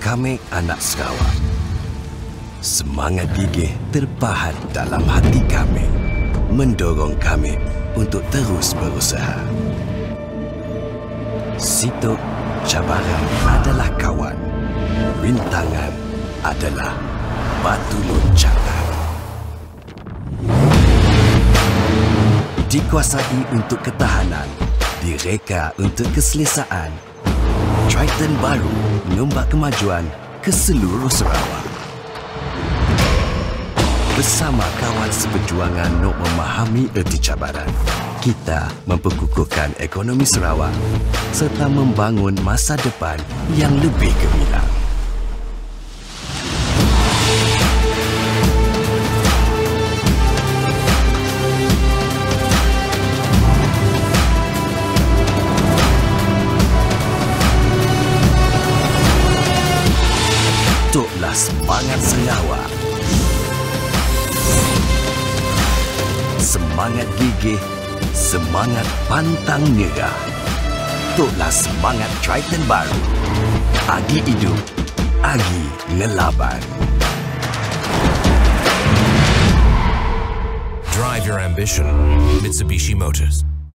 kami anak Sarawak. Semangat gigih terpahat dalam hati kami, mendorong kami untuk terus berusaha. Situ cabaran adalah kawan, rintangan adalah batu loncatan. Dikuasai untuk ketahanan, direka untuk keselesaan. Triton baru mengombak kemajuan ke seluruh Sarawak. Bersama kawan seperjuangan untuk memahami erti cabaran, kita memperkukuhkan ekonomi Sarawak serta membangun masa depan yang lebih gemilang. Toklah semangat Sarawak. Semangat gigih, semangat pantang nyerah. Toklah semangat Triton baru. Agi hidup, agi ngelaban. Drive your ambition, Mitsubishi Motors.